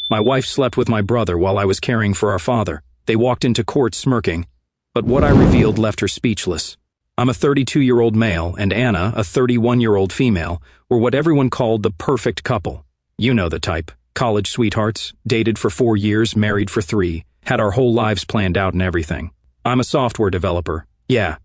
My wife slept with my brother while I was caring for our father. They walked into court smirking, but what I revealed left her speechless. I'm a 32-year-old male, and Anna, a 31-year-old female, were what everyone called the perfect couple. You know the type. College sweethearts, dated for 4 years, married for 3, had our whole lives planned out and everything. I'm a software developer. Yeah,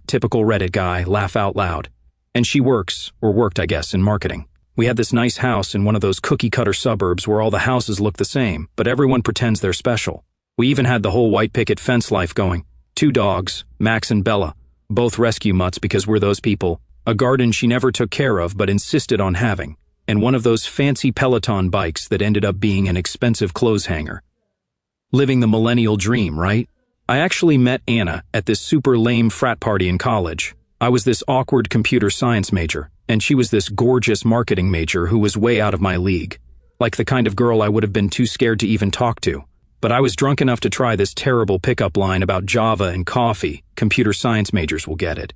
typical Reddit guy, laugh out loud. And she works, or worked I guess, in marketing. We had this nice house in one of those cookie-cutter suburbs where all the houses look the same, but everyone pretends they're special. We even had the whole white picket fence life going. 2 dogs, Max and Bella, both rescue mutts because we're those people. A garden she never took care of but insisted on having. And one of those fancy Peloton bikes that ended up being an expensive clothes hanger. Living the millennial dream, right? I actually met Anna at this super lame frat party in college. I was this awkward computer science major, and she was this gorgeous marketing major who was way out of my league. Like the kind of girl I would have been too scared to even talk to. But I was drunk enough to try this terrible pickup line about Java and coffee. Computer science majors will get it.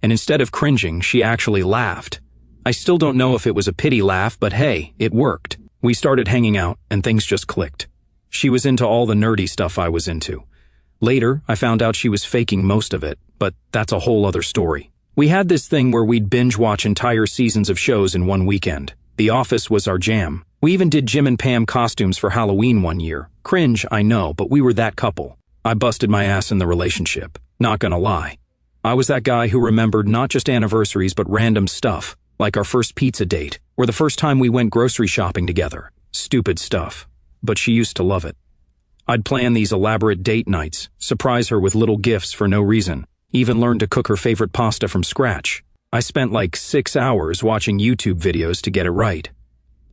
And instead of cringing, she actually laughed. I still don't know if it was a pity laugh, but hey, it worked. We started hanging out, and things just clicked. She was into all the nerdy stuff I was into. Later, I found out she was faking most of it, but that's a whole other story. We had this thing where we'd binge-watch entire seasons of shows in one weekend. The Office was our jam. We even did Jim and Pam costumes for Halloween one year. Cringe, I know, but we were that couple. I busted my ass in the relationship. Not gonna lie. I was that guy who remembered not just anniversaries but random stuff, like our first pizza date, or the first time we went grocery shopping together. Stupid stuff. But she used to love it. I'd plan these elaborate date nights, surprise her with little gifts for no reason, even learn to cook her favorite pasta from scratch. I spent like 6 hours watching YouTube videos to get it right.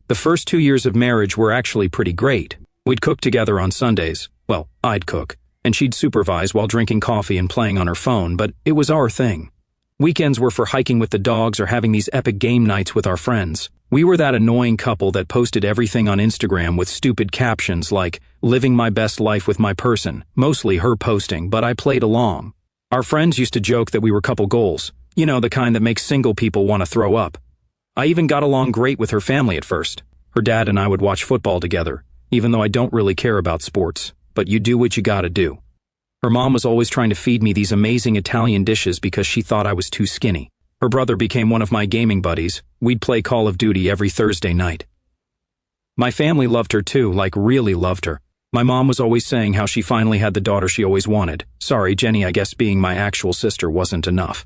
The first 2 years of marriage were actually pretty great. We'd cook together on Sundays. Well, I'd cook, and she'd supervise while drinking coffee and playing on her phone, but it was our thing. Weekends were for hiking with the dogs or having these epic game nights with our friends. We were that annoying couple that posted everything on Instagram with stupid captions like, living my best life with my person, mostly her posting, but I played along. Our friends used to joke that we were couple goals, you know, the kind that makes single people want to throw up. I even got along great with her family at first. Her dad and I would watch football together, even though I don't really care about sports, but you do what you gotta do. Her mom was always trying to feed me these amazing Italian dishes because she thought I was too skinny. Her brother became one of my gaming buddies. We'd play Call of Duty every Thursday night. My family loved her too, like really loved her. My mom was always saying how she finally had the daughter she always wanted. Sorry, Jenny, I guess being my actual sister wasn't enough.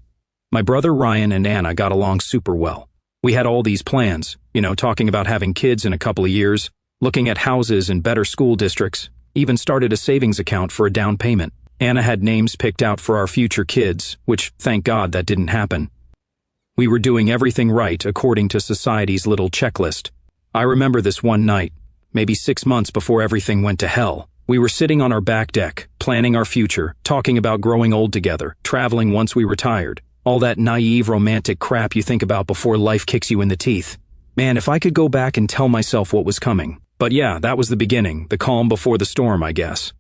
My brother Ryan and Anna got along super well. We had all these plans, you know, talking about having kids in a couple of years, looking at houses in better school districts, even started a savings account for a down payment. Anna had names picked out for our future kids, which, thank God, that didn't happen. We were doing everything right according to society's little checklist. I remember this one night, maybe 6 months before everything went to hell. We were sitting on our back deck, planning our future, talking about growing old together, traveling once we retired. All that naive romantic crap you think about before life kicks you in the teeth. Man, if I could go back and tell myself what was coming. But yeah, that was the beginning, the calm before the storm, I guess.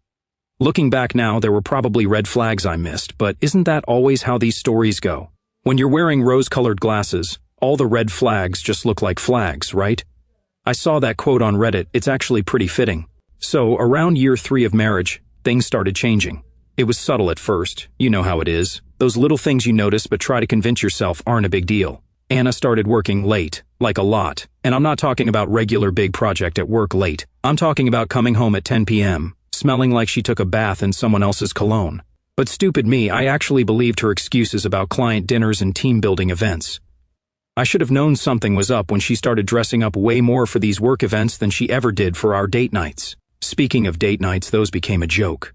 Looking back now, there were probably red flags I missed, but isn't that always how these stories go? When you're wearing rose-colored glasses, all the red flags just look like flags, right? I saw that quote on Reddit. It's actually pretty fitting. So, around year 3 of marriage, things started changing. It was subtle at first. You know how it is. Those little things you notice but try to convince yourself aren't a big deal. Anna started working late, like a lot. And I'm not talking about regular big project at work late. I'm talking about coming home at 10 p.m., smelling like she took a bath in someone else's cologne. But stupid me, I actually believed her excuses about client dinners and team-building events. I should have known something was up when she started dressing up way more for these work events than she ever did for our date nights. Speaking of date nights, those became a joke.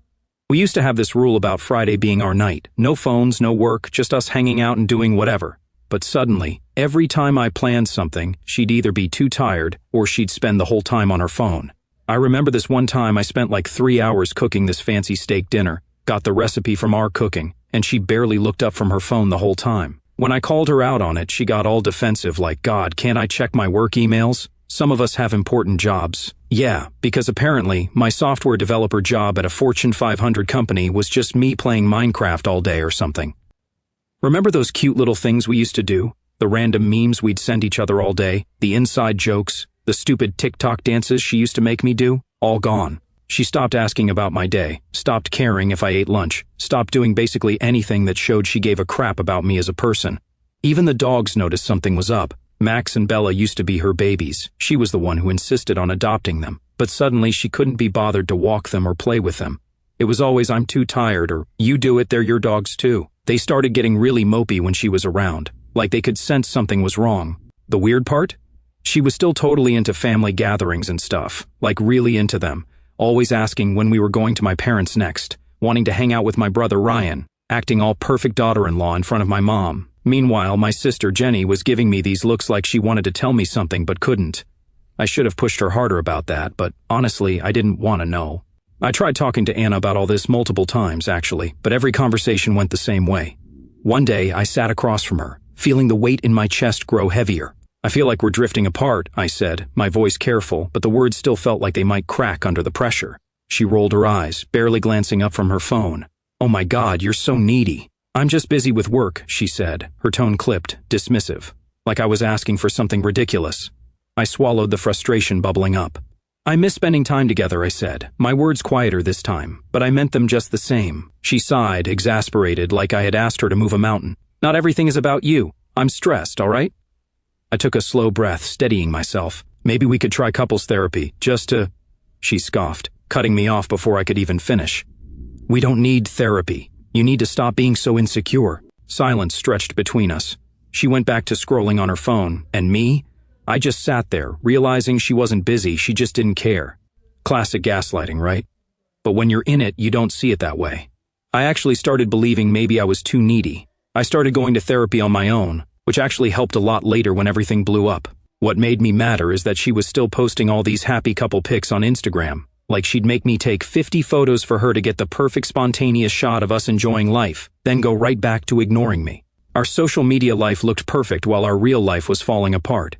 We used to have this rule about Friday being our night. No phones, no work, just us hanging out and doing whatever. But suddenly, every time I planned something, she'd either be too tired or she'd spend the whole time on her phone. I remember this one time I spent like 3 hours cooking this fancy steak dinner, got the recipe from our cooking, and she barely looked up from her phone the whole time. When I called her out on it, she got all defensive like, God, can't I check my work emails? Some of us have important jobs. Yeah, because apparently, my software developer job at a Fortune 500 company was just me playing Minecraft all day or something. Remember those cute little things we used to do? The random memes we'd send each other all day? The inside jokes? The stupid TikTok dances she used to make me do, all gone. She stopped asking about my day, stopped caring if I ate lunch, stopped doing basically anything that showed she gave a crap about me as a person. Even the dogs noticed something was up. Max and Bella used to be her babies. She was the one who insisted on adopting them, but suddenly she couldn't be bothered to walk them or play with them. It was always, "I'm too tired," or "You do it, they're your dogs too." They started getting really mopey when she was around, like they could sense something was wrong. The weird part? She was still totally into family gatherings and stuff, like really into them, always asking when we were going to my parents next, wanting to hang out with my brother Ryan, acting all perfect daughter-in-law in front of my mom. Meanwhile, my sister Jenny was giving me these looks like she wanted to tell me something but couldn't. I should have pushed her harder about that, but honestly, I didn't want to know. I tried talking to Anna about all this multiple times, actually, but every conversation went the same way. One day, I sat across from her, feeling the weight in my chest grow heavier. "I feel like we're drifting apart," I said, my voice careful, but the words still felt like they might crack under the pressure. She rolled her eyes, barely glancing up from her phone. "Oh my God, you're so needy." "I'm just busy with work," she said, her tone clipped, dismissive, like I was asking for something ridiculous. I swallowed the frustration bubbling up. "I miss spending time together," I said, my words quieter this time, but I meant them just the same. She sighed, exasperated, like I had asked her to move a mountain. "Not everything is about you. I'm stressed, all right?" I took a slow breath, steadying myself. "Maybe we could try couples therapy, just to—" She scoffed, cutting me off before I could even finish. "We don't need therapy. You need to stop being so insecure." Silence stretched between us. She went back to scrolling on her phone, and me? I just sat there, realizing she wasn't busy, she just didn't care. Classic gaslighting, right? But when you're in it, you don't see it that way. I actually started believing maybe I was too needy. I started going to therapy on my own, which actually helped a lot later when everything blew up. What made me madder is that she was still posting all these happy couple pics on Instagram, like she'd make me take 50 photos for her to get the perfect spontaneous shot of us enjoying life, then go right back to ignoring me. Our social media life looked perfect while our real life was falling apart.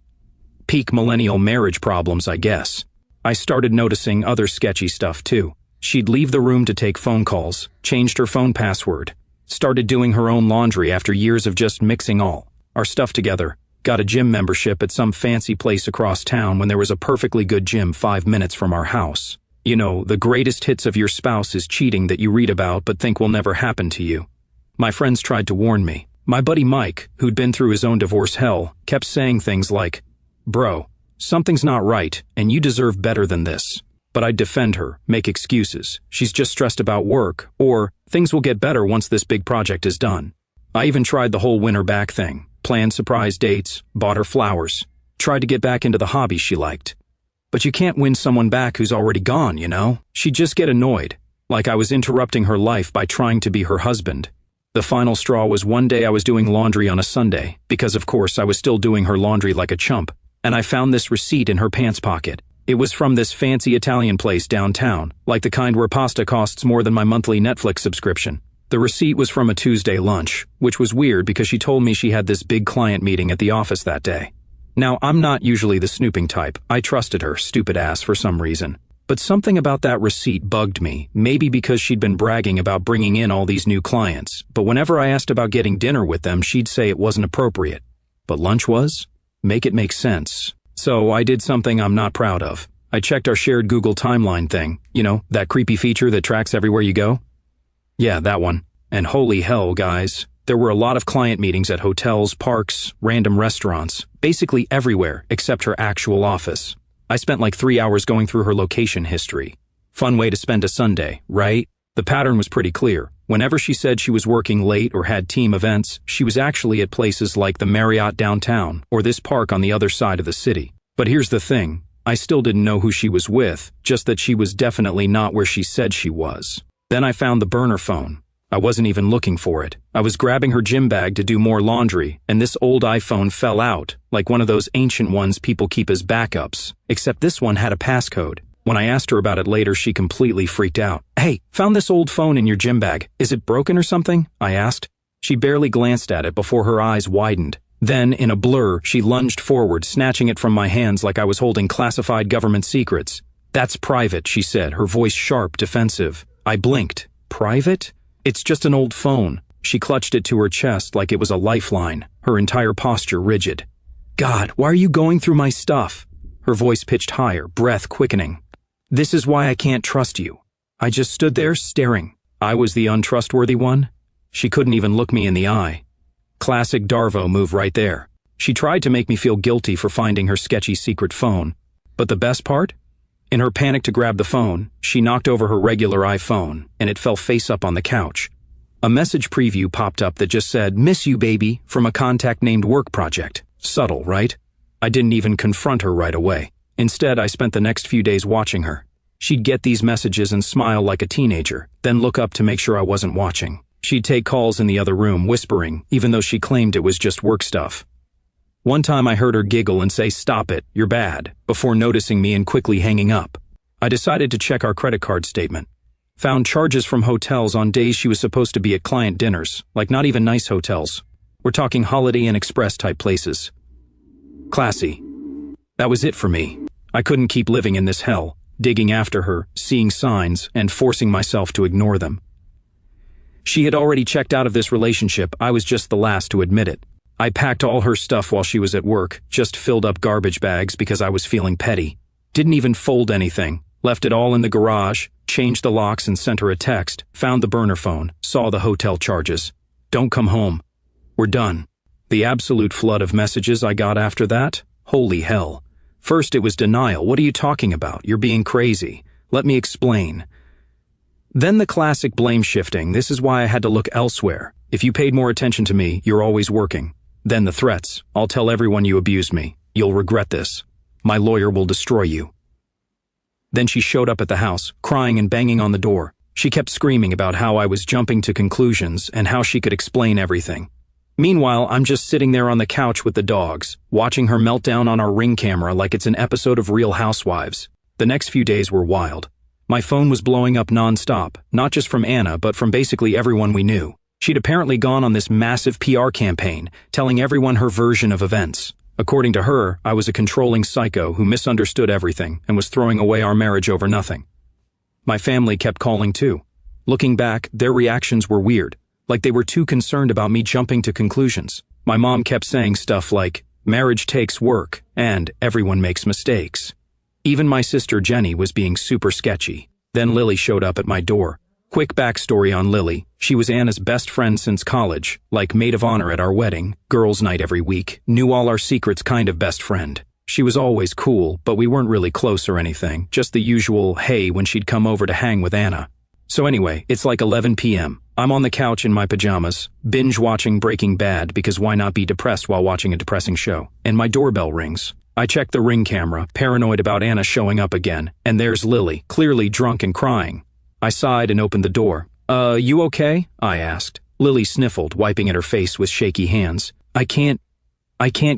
Peak millennial marriage problems, I guess. I started noticing other sketchy stuff too. She'd leave the room to take phone calls, changed her phone password, started doing her own laundry after years of just mixing all our stuff together, got a gym membership at some fancy place across town when there was a perfectly good gym 5 minutes from our house. You know, the greatest hits of your spouse is cheating that you read about but think will never happen to you. My friends tried to warn me. My buddy Mike, who'd been through his own divorce hell, kept saying things like, "Bro, something's not right, and you deserve better than this." But I'd defend her, make excuses. "She's just stressed about work," or "Things will get better once this big project is done." I even tried the whole win her back thing, planned surprise dates, bought her flowers, tried to get back into the hobby she liked. But you can't win someone back who's already gone, you know? She'd just get annoyed, like I was interrupting her life by trying to be her husband. The final straw was one day I was doing laundry on a Sunday, because of course I was still doing her laundry like a chump, and I found this receipt in her pants pocket. It was from this fancy Italian place downtown, like the kind where pasta costs more than my monthly Netflix subscription. The receipt was from a Tuesday lunch, which was weird because she told me she had this big client meeting at the office that day. Now, I'm not usually the snooping type. I trusted her, stupid ass, for some reason. But something about that receipt bugged me, maybe because she'd been bragging about bringing in all these new clients, but whenever I asked about getting dinner with them, she'd say it wasn't appropriate. But lunch was? Make it make sense. So I did something I'm not proud of. I checked our shared Google timeline thing, you know, that creepy feature that tracks everywhere you go. Yeah, that one. And holy hell, guys. There were a lot of client meetings at hotels, parks, random restaurants, basically everywhere except her actual office. I spent like 3 hours going through her location history. Fun way to spend a Sunday, right? The pattern was pretty clear. Whenever she said she was working late or had team events, she was actually at places like the Marriott downtown or this park on the other side of the city. But here's the thing. I still didn't know who she was with, just that she was definitely not where she said she was. Then I found the burner phone. I wasn't even looking for it. I was grabbing her gym bag to do more laundry, and this old iPhone fell out, like one of those ancient ones people keep as backups, except this one had a passcode. When I asked her about it later, she completely freaked out. "Hey, found this old phone in your gym bag. Is it broken or something?" I asked. She barely glanced at it before her eyes widened. Then, in a blur, she lunged forward, snatching it from my hands like I was holding classified government secrets. "That's private," she said, her voice sharp, defensive. I blinked. "Private? It's just an old phone." She clutched it to her chest like it was a lifeline, her entire posture rigid. "God, why are you going through my stuff?" her voice pitched higher, breath quickening. "This is why I can't trust you." I just stood there staring. I was the untrustworthy one? She couldn't even look me in the eye. Classic Darvo move right there. She tried to make me feel guilty for finding her sketchy secret phone. But the best part? In her panic to grab the phone, she knocked over her regular iPhone, and it fell face up on the couch. A message preview popped up that just said, "Miss you, baby," from a contact named Work Project. Subtle, right? I didn't even confront her right away. Instead, I spent the next few days watching her. She'd get these messages and smile like a teenager, then look up to make sure I wasn't watching. She'd take calls in the other room, whispering, even though she claimed it was just work stuff. One time I heard her giggle and say, "Stop it, you're bad," before noticing me and quickly hanging up. I decided to check our credit card statement. Found charges from hotels on days she was supposed to be at client dinners, like not even nice hotels. We're talking Holiday Inn Express type places. Classy. That was it for me. I couldn't keep living in this hell, digging after her, seeing signs, and forcing myself to ignore them. She had already checked out of this relationship. I was just the last to admit it. I packed all her stuff while she was at work, just filled up garbage bags because I was feeling petty. Didn't even fold anything, left it all in the garage, changed the locks and sent her a text, found the burner phone, saw the hotel charges. "Don't come home. We're done." The absolute flood of messages I got after that? Holy hell. First it was denial. "What are you talking about? You're being crazy. Let me explain." Then the classic blame shifting. "This is why I had to look elsewhere. If you paid more attention to me, you're always working." Then the threats. "I'll tell everyone you abused me. You'll regret this. My lawyer will destroy you." Then she showed up at the house, crying and banging on the door. She kept screaming about how I was jumping to conclusions and how she could explain everything. Meanwhile, I'm just sitting there on the couch with the dogs, watching her melt down on our Ring camera like it's an episode of Real Housewives. The next few days were wild. My phone was blowing up nonstop, not just from Anna, but from basically everyone we knew. She'd apparently gone on this massive PR campaign, telling everyone her version of events. According to her, I was a controlling psycho who misunderstood everything and was throwing away our marriage over nothing. My family kept calling too. Looking back, their reactions were weird, like they were too concerned about me jumping to conclusions. My mom kept saying stuff like, "Marriage takes work," and "everyone makes mistakes." Even my sister Jenny was being super sketchy. Then Lily showed up at my door. Quick backstory on Lily. She was Anna's best friend since college, like maid of honor at our wedding, girls' night every week, knew all our secrets kind of best friend. She was always cool, but we weren't really close or anything, just the usual hey when she'd come over to hang with Anna. So anyway, it's like 11 p.m. I'm on the couch in my pajamas, binge-watching Breaking Bad because why not be depressed while watching a depressing show? And my doorbell rings. I check the Ring camera, paranoid about Anna showing up again, and there's Lily, clearly drunk and crying. I sighed and opened the door. You okay?" I asked. Lily sniffled, wiping at her face with shaky hands. I can't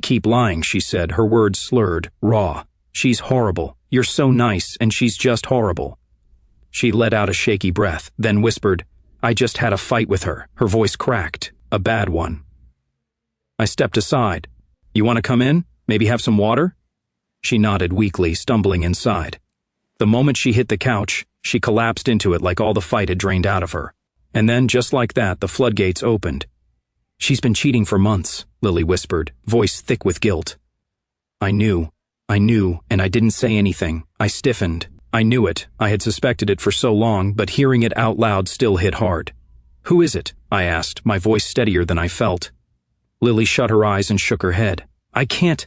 keep lying," she said, her words slurred, raw. "She's horrible. You're so nice, and she's just horrible." She let out a shaky breath, then whispered, "I just had a fight with her." Her voice cracked. A bad one. I stepped aside. "You want to come in? Maybe have some water?" She nodded weakly, stumbling inside. The moment she hit the couch, she collapsed into it like all the fight had drained out of her. And then, just like that, the floodgates opened. "She's been cheating for months," Lily whispered, voice thick with guilt. I knew, and I didn't say anything. I stiffened. I knew it. I had suspected it for so long, but hearing it out loud still hit hard. "Who is it?" I asked, my voice steadier than I felt. Lily shut her eyes and shook her head. "I can't."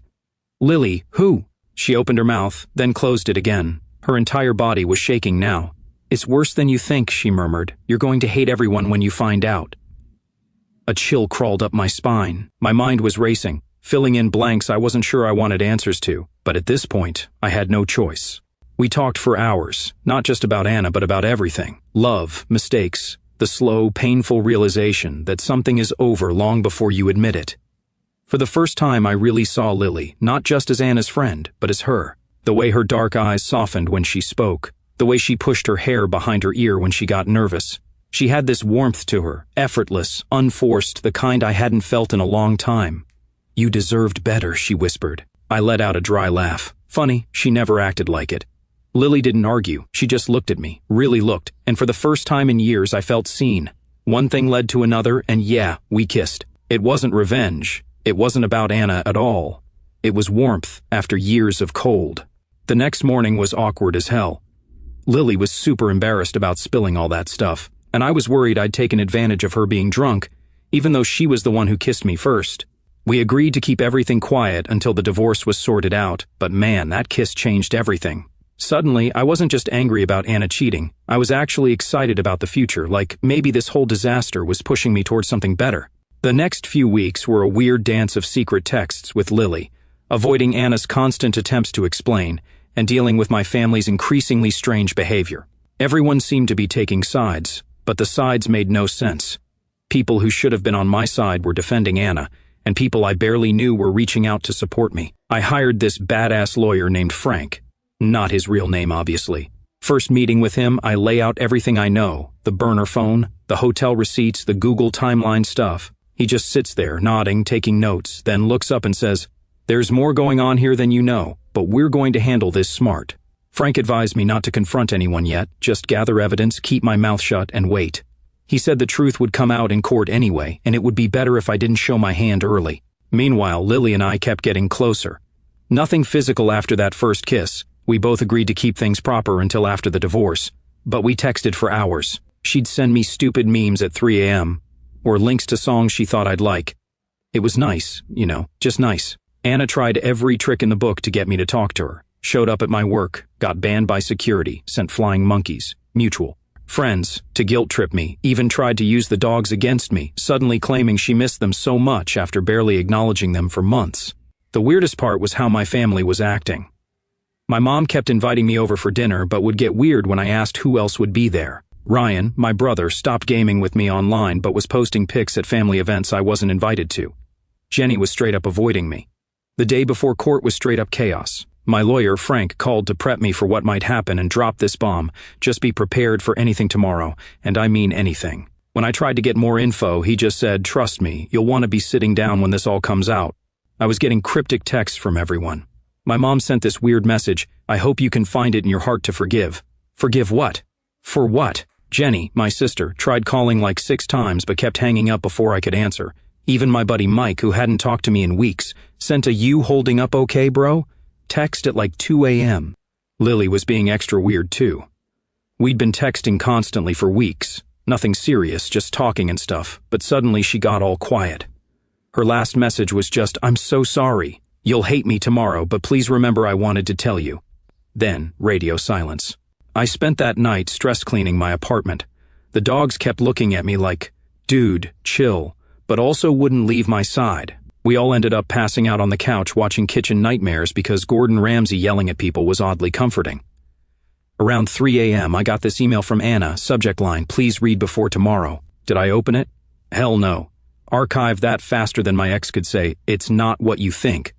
"Lily, who?" She opened her mouth, then closed it again. Her entire body was shaking now. "It's worse than you think," she murmured. "You're going to hate everyone when you find out." A chill crawled up my spine. My mind was racing, filling in blanks I wasn't sure I wanted answers to, but at this point, I had no choice. We talked for hours, not just about Anna, but about everything. Love, mistakes, the slow, painful realization that something is over long before you admit it. For the first time, I really saw Lily, not just as Anna's friend, but as her. The way her dark eyes softened when she spoke, the way she pushed her hair behind her ear when she got nervous. She had this warmth to her, effortless, unforced, the kind I hadn't felt in a long time. "You deserved better," she whispered. I let out a dry laugh. Funny, she never acted like it. Lily didn't argue, she just looked at me, really looked, and for the first time in years I felt seen. One thing led to another, and yeah, we kissed. It wasn't revenge. It wasn't about Anna at all. It was warmth after years of cold. The next morning was awkward as hell. Lily was super embarrassed about spilling all that stuff, and I was worried I'd taken advantage of her being drunk, even though she was the one who kissed me first. We agreed to keep everything quiet until the divorce was sorted out, but man, that kiss changed everything. Suddenly, I wasn't just angry about Anna cheating, I was actually excited about the future, like maybe this whole disaster was pushing me towards something better. The next few weeks were a weird dance of secret texts with Lily, avoiding Anna's constant attempts to explain, and dealing with my family's increasingly strange behavior. Everyone seemed to be taking sides, but the sides made no sense. People who should have been on my side were defending Anna, and people I barely knew were reaching out to support me. I hired this badass lawyer named Frank. Not his real name, obviously. First meeting with him, I lay out everything I know, the burner phone, the hotel receipts, the Google timeline stuff. He just sits there, nodding, taking notes, then looks up and says, "There's more going on here than you know, but we're going to handle this smart." Frank advised me not to confront anyone yet, just gather evidence, keep my mouth shut, and wait. He said the truth would come out in court anyway, and it would be better if I didn't show my hand early. Meanwhile, Lily and I kept getting closer. Nothing physical after that first kiss. We both agreed to keep things proper until after the divorce, but we texted for hours. She'd send me stupid memes at 3 a.m., or links to songs she thought I'd like. It was nice, just nice. Anna tried every trick in the book to get me to talk to her. Showed up at my work, got banned by security, sent flying monkeys, mutual. Friends, to guilt trip me, even tried to use the dogs against me, suddenly claiming she missed them so much after barely acknowledging them for months. The weirdest part was how my family was acting. My mom kept inviting me over for dinner, but would get weird when I asked who else would be there. Ryan, my brother, stopped gaming with me online but was posting pics at family events I wasn't invited to. Jenny was straight up avoiding me. The day before court was straight up chaos. My lawyer, Frank, called to prep me for what might happen and dropped this bomb. Just be prepared for anything tomorrow, and I mean anything. When I tried to get more info, he just said, "Trust me, you'll want to be sitting down when this all comes out." I was getting cryptic texts from everyone. My mom sent this weird message, "I hope you can find it in your heart to forgive." Forgive what? For what? Jenny, my sister, tried calling like 6 times but kept hanging up before I could answer. Even my buddy Mike, who hadn't talked to me in weeks, sent a "You holding up okay, bro?" text at like 2 a.m. Lily was being extra weird too. We'd been texting constantly for weeks. Nothing serious, just talking and stuff, but suddenly she got all quiet. Her last message was just, "I'm so sorry. You'll hate me tomorrow, but please remember I wanted to tell you." Then, radio silence. I spent that night stress cleaning my apartment. The dogs kept looking at me like, "Dude, chill," but also wouldn't leave my side. We all ended up passing out on the couch watching Kitchen Nightmares because Gordon Ramsay yelling at people was oddly comforting. Around 3 a.m. I got this email from Anna, subject line, "Please read before tomorrow." Did I open it? Hell no. Archived that faster than my ex could say, "It's not what you think."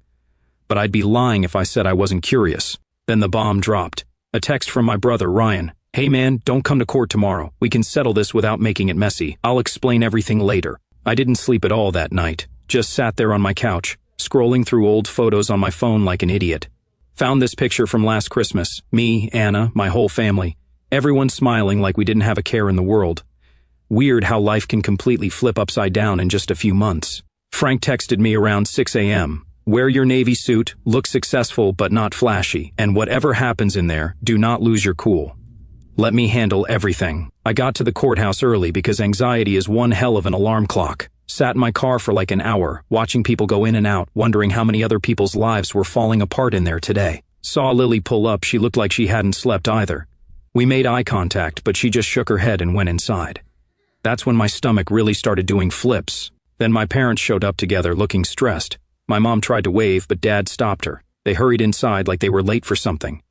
But I'd be lying if I said I wasn't curious. Then the bomb dropped. A text from my brother, Ryan. "Hey man, don't come to court tomorrow. We can settle this without making it messy. I'll explain everything later." I didn't sleep at all that night. Just sat there on my couch, scrolling through old photos on my phone like an idiot. Found this picture from last Christmas. Me, Anna, my whole family. Everyone smiling like we didn't have a care in the world. Weird how life can completely flip upside down in just a few months. Frank texted me around 6 a.m. "Wear your Navy suit, look successful but not flashy, and whatever happens in there, do not lose your cool. Let me handle everything." I got to the courthouse early because anxiety is one hell of an alarm clock. Sat in my car for like an hour, watching people go in and out, wondering how many other people's lives were falling apart in there today. Saw Lily pull up, she looked like she hadn't slept either. We made eye contact, but she just shook her head and went inside. That's when my stomach really started doing flips. Then my parents showed up together looking stressed. My mom tried to wave, but Dad stopped her. They hurried inside like they were late for something.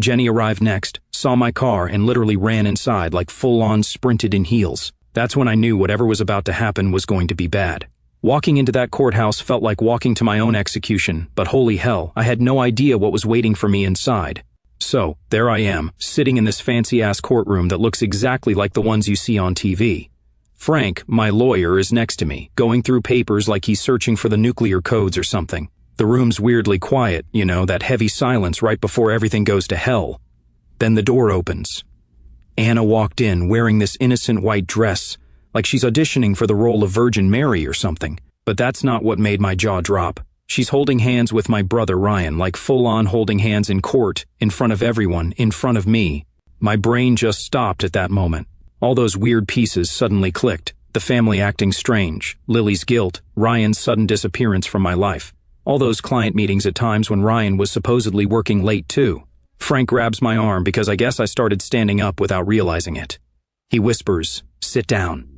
Jenny arrived next, saw my car, and literally ran inside like full-on sprinted in heels. That's when I knew whatever was about to happen was going to be bad. Walking into that courthouse felt like walking to my own execution, but holy hell, I had no idea what was waiting for me inside. So, there I am, sitting in this fancy-ass courtroom that looks exactly like the ones you see on TV. Frank, my lawyer, is next to me, going through papers like he's searching for the nuclear codes or something. The room's weirdly quiet, that heavy silence right before everything goes to hell. Then the door opens. Anna walked in wearing this innocent white dress, like she's auditioning for the role of Virgin Mary or something. But that's not what made my jaw drop. She's holding hands with my brother Ryan, like full-on holding hands in court, in front of everyone, in front of me. My brain just stopped at that moment. All those weird pieces suddenly clicked. The family acting strange, Lily's guilt, Ryan's sudden disappearance from my life. All those client meetings at times when Ryan was supposedly working late too. Frank grabs my arm because I guess I started standing up without realizing it. He whispers, "Sit down.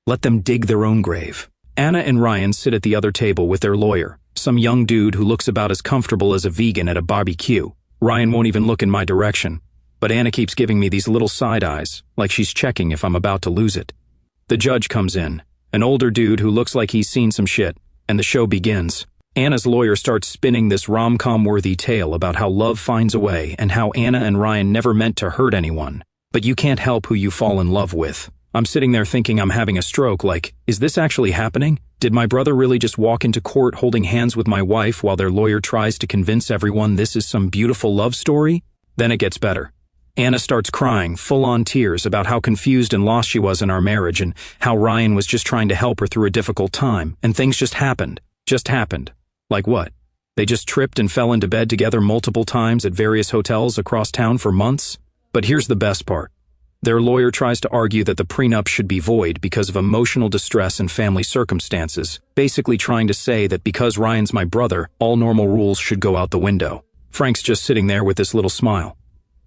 Let them dig their own grave." Anna and Ryan sit at the other table with their lawyer, some young dude who looks about as comfortable as a vegan at a barbecue. Ryan won't even look in my direction, but Anna keeps giving me these little side eyes, like she's checking if I'm about to lose it. The judge comes in, an older dude who looks like he's seen some shit, and the show begins. Anna's lawyer starts spinning this rom-com-worthy tale about how love finds a way and how Anna and Ryan never meant to hurt anyone. But you can't help who you fall in love with. I'm sitting there thinking I'm having a stroke, like, is this actually happening? Did my brother really just walk into court holding hands with my wife while their lawyer tries to convince everyone this is some beautiful love story? Then it gets better. Anna starts crying, full-on tears, about how confused and lost she was in our marriage and how Ryan was just trying to help her through a difficult time, and things just happened. Just happened. Like what? They just tripped and fell into bed together multiple times at various hotels across town for months? But here's the best part. Their lawyer tries to argue that the prenup should be void because of emotional distress and family circumstances, basically trying to say that because Ryan's my brother, all normal rules should go out the window. Frank's just sitting there with this little smile.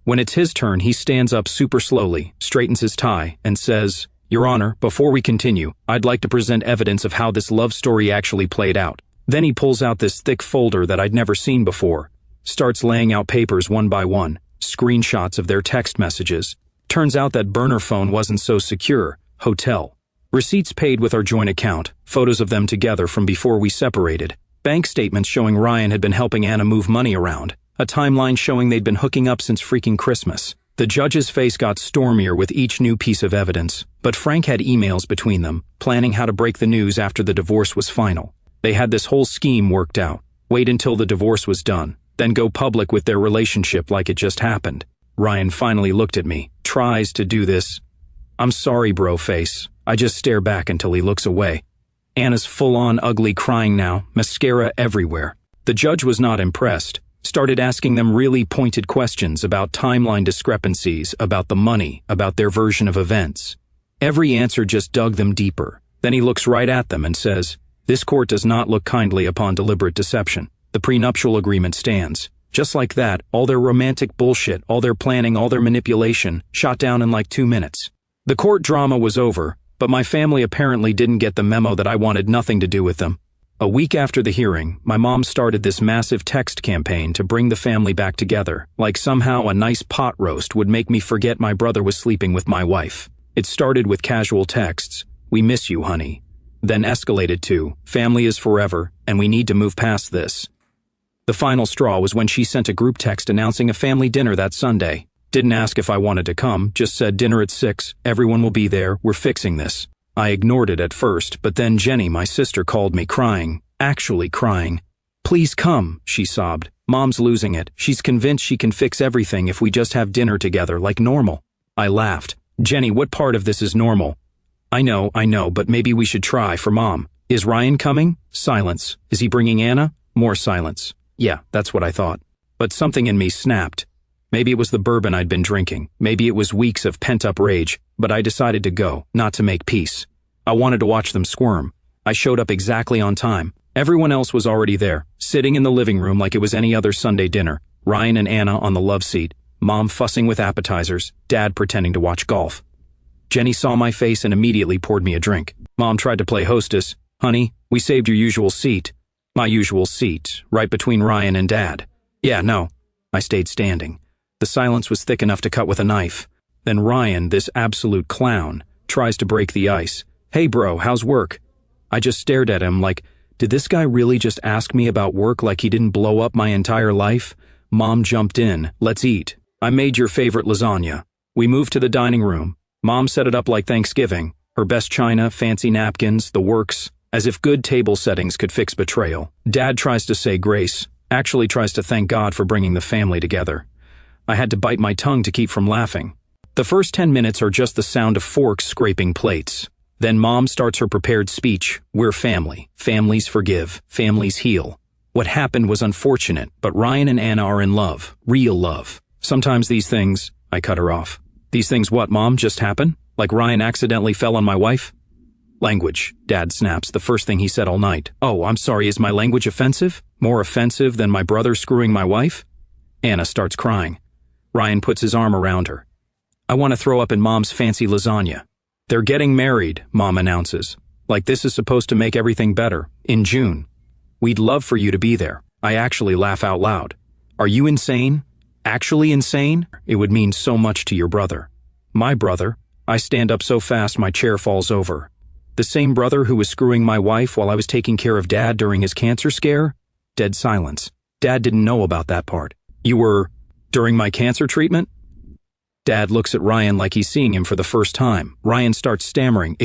When it's his turn, he stands up super slowly, straightens his tie, and says, "Your Honor, before we continue, I'd like to present evidence of how this love story actually played out." Then he pulls out this thick folder that I'd never seen before, starts laying out papers one by one, screenshots of their text messages. Turns out that burner phone wasn't so secure. Hotel. Receipts paid with our joint account, photos of them together from before we separated, bank statements showing Ryan had been helping Anna move money around, a timeline showing they'd been hooking up since freaking Christmas. The judge's face got stormier with each new piece of evidence, but Frank had emails between them, planning how to break the news after the divorce was final. They had this whole scheme worked out. Wait until the divorce was done, then go public with their relationship like it just happened. Ryan finally looked at me, tries to do this "I'm sorry, bro" face. I just stare back until he looks away. Anna's full-on ugly crying now, mascara everywhere. The judge was not impressed, started asking them really pointed questions about timeline discrepancies, about the money, about their version of events. Every answer just dug them deeper. Then he looks right at them and says, "This court does not look kindly upon deliberate deception. The prenuptial agreement stands." Just like that, all their romantic bullshit, all their planning, all their manipulation, shot down in like 2 minutes. The court drama was over, but my family apparently didn't get the memo that I wanted nothing to do with them. A week after the hearing, my mom started this massive text campaign to bring the family back together, like somehow a nice pot roast would make me forget my brother was sleeping with my wife. It started with casual texts, "We miss you, honey." Then escalated to, "Family is forever, and we need to move past this." The final straw was when she sent a group text announcing a family dinner that Sunday. Didn't ask if I wanted to come, just said dinner at 6, everyone will be there, we're fixing this. I ignored it at first, but then Jenny, my sister, called me crying, actually crying. "Please come," she sobbed. "Mom's losing it. She's convinced she can fix everything if we just have dinner together like normal." I laughed. "Jenny, what part of this is normal?" I know, but maybe we should try for Mom." "Is Ryan coming?" Silence. "Is he bringing Anna?" More silence. Yeah, that's what I thought. But something in me snapped. Maybe it was the bourbon I'd been drinking. Maybe it was weeks of pent-up rage, but I decided to go, not to make peace. I wanted to watch them squirm. I showed up exactly on time. Everyone else was already there, sitting in the living room like it was any other Sunday dinner. Ryan and Anna on the love seat, Mom fussing with appetizers, Dad pretending to watch golf. Jenny saw my face and immediately poured me a drink. Mom tried to play hostess. "Honey, we saved your usual seat." My usual seat, right between Ryan and Dad. "Yeah, no." I stayed standing. The silence was thick enough to cut with a knife. Then Ryan, this absolute clown, tries to break the ice. "Hey bro, how's work?" I just stared at him like, did this guy really just ask me about work like he didn't blow up my entire life? Mom jumped in. "Let's eat. I made your favorite lasagna." We moved to the dining room. Mom set it up like Thanksgiving. Her best china, fancy napkins, the works. As if good table settings could fix betrayal. Dad tries to say grace, actually tries to thank God for bringing the family together. I had to bite my tongue to keep from laughing. The first 10 minutes are just the sound of forks scraping plates. Then Mom starts her prepared speech, "We're family. Families forgive. Families heal." What happened was unfortunate, but Ryan and Anna are in love. Real love. Sometimes these things, I cut her off. These things what, Mom, just happen? Like Ryan accidentally fell on my wife? Language, Dad snaps, the first thing he said all night. Oh, I'm sorry, is my language offensive? More offensive than my brother screwing my wife? Anna starts crying. Ryan puts his arm around her. I want to throw up in Mom's fancy lasagna. They're getting married, Mom announces. Like this is supposed to make everything better. In June. We'd love for you to be there. I actually laugh out loud. Are you insane? Actually insane? It would mean so much to your brother. My brother? I stand up so fast my chair falls over. The same brother who was screwing my wife while I was taking care of Dad during his cancer scare? Dead silence. Dad didn't know about that part. You were during my cancer treatment? Dad looks at Ryan like he's seeing him for the first time. Ryan starts stammering.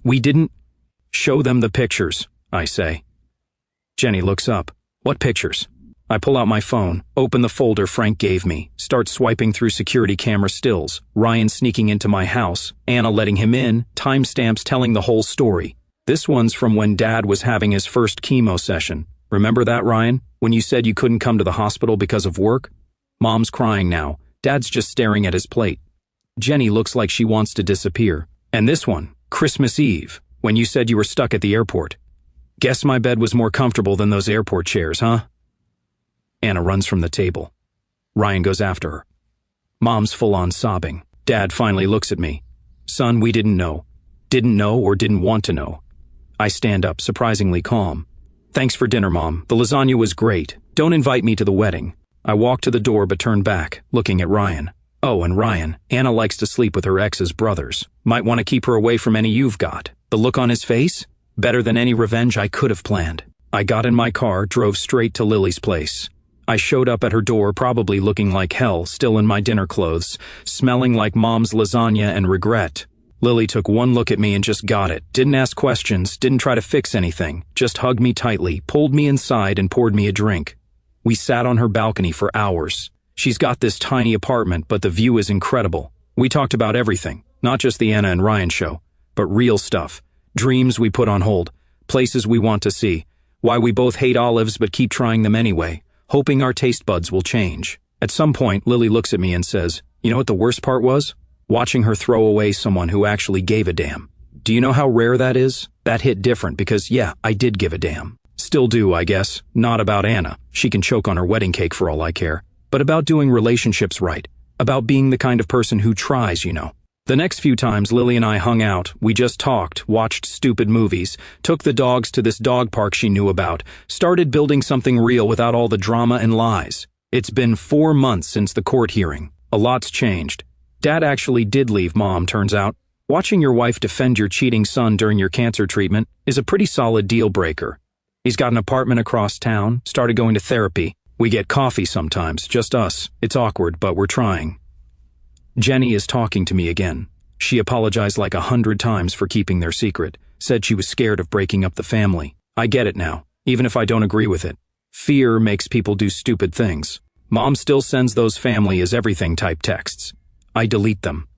We didn't. Show them the pictures, I say. Jenny looks up. What pictures? I pull out my phone, open the folder Frank gave me, start swiping through security camera stills, Ryan sneaking into my house, Anna letting him in, timestamps telling the whole story. This one's from when Dad was having his first chemo session. Remember that, Ryan? When you said you couldn't come to the hospital because of work? Mom's crying now. Dad's just staring at his plate. Jenny looks like she wants to disappear. And this one, Christmas Eve, when you said you were stuck at the airport. Guess my bed was more comfortable than those airport chairs, huh? Anna runs from the table. Ryan goes after her. Mom's full-on sobbing. Dad finally looks at me. Son, we didn't know. Didn't know or didn't want to know. I stand up, surprisingly calm. Thanks for dinner, Mom. The lasagna was great. Don't invite me to the wedding. I walk to the door but turn back, looking at Ryan. Oh, and Ryan, Anna likes to sleep with her ex's brothers. Might want to keep her away from any you've got. The look on his face? Better than any revenge I could have planned. I got in my car, drove straight to Lily's place. I showed up at her door probably looking like hell, still in my dinner clothes, smelling like Mom's lasagna and regret. Lily took one look at me and just got it. Didn't ask questions, didn't try to fix anything. Just hugged me tightly, pulled me inside and poured me a drink. We sat on her balcony for hours. She's got this tiny apartment, but the view is incredible. We talked about everything, not just the Anna and Ryan show, but real stuff. Dreams we put on hold, places we want to see, why we both hate olives but keep trying them anyway, hoping our taste buds will change. At some point, Lily looks at me and says, you know what the worst part was? Watching her throw away someone who actually gave a damn. Do you know how rare that is? That hit different because, yeah, I did give a damn. Still do, I guess. Not about Anna. She can choke on her wedding cake for all I care. But about doing relationships right. About being the kind of person who tries, you know. The next few times Lily and I hung out, we just talked, watched stupid movies, took the dogs to this dog park she knew about, started building something real without all the drama and lies. It's been 4 months since the court hearing. A lot's changed. Dad actually did leave Mom, turns out. Watching your wife defend your cheating son during your cancer treatment is a pretty solid deal breaker. He's got an apartment across town, started going to therapy. We get coffee sometimes, just us. It's awkward, but we're trying. Jenny is talking to me again. She apologized like 100 times for keeping their secret, said she was scared of breaking up the family. I get it now, even if I don't agree with it. Fear makes people do stupid things. Mom still sends those family is everything type texts. I delete them.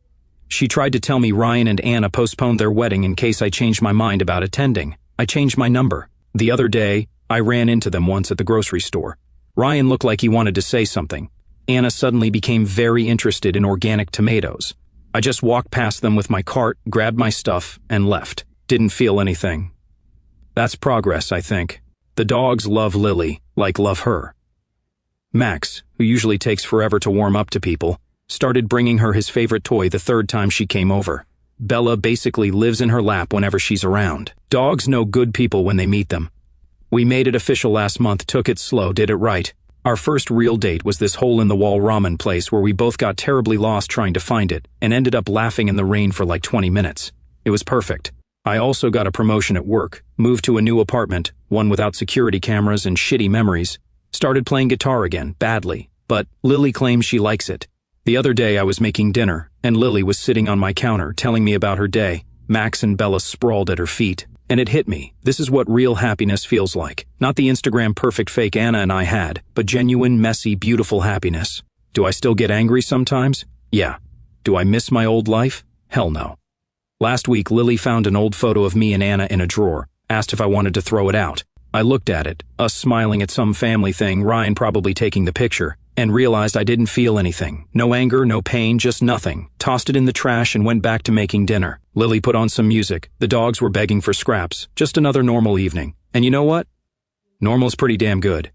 She tried to tell me Ryan and Anna postponed their wedding in case I changed my mind about attending. I changed my number. The other day, I ran into them once at the grocery store. Ryan looked like he wanted to say something. Anna suddenly became very interested in organic tomatoes. I just walked past them with my cart, grabbed my stuff, and left. Didn't feel anything. That's progress, I think. The dogs love Lily, like love her. Max, who usually takes forever to warm up to people, started bringing her his favorite toy the third time she came over. Bella basically lives in her lap whenever she's around. Dogs know good people when they meet them. We made it official last month, took it slow, did it right. Our first real date was this hole-in-the-wall ramen place where we both got terribly lost trying to find it and ended up laughing in the rain for like 20 minutes. It was perfect. I also got a promotion at work, moved to a new apartment, one without security cameras and shitty memories. Started playing guitar again, badly, but Lily claims she likes it. The other day I was making dinner, and Lily was sitting on my counter telling me about her day. Max and Bella sprawled at her feet. And it hit me. This is what real happiness feels like. Not the Instagram perfect fake Anna and I had, but genuine, messy, beautiful happiness. Do I still get angry sometimes? Yeah. Do I miss my old life? Hell no. Last week, Lily found an old photo of me and Anna in a drawer, asked if I wanted to throw it out. I looked at it, us smiling at some family thing, Ryan probably taking the picture, and realized I didn't feel anything. No anger, no pain, just nothing. Tossed it in the trash and went back to making dinner. Lily put on some music. The dogs were begging for scraps. Just another normal evening. And you know what? Normal's pretty damn good.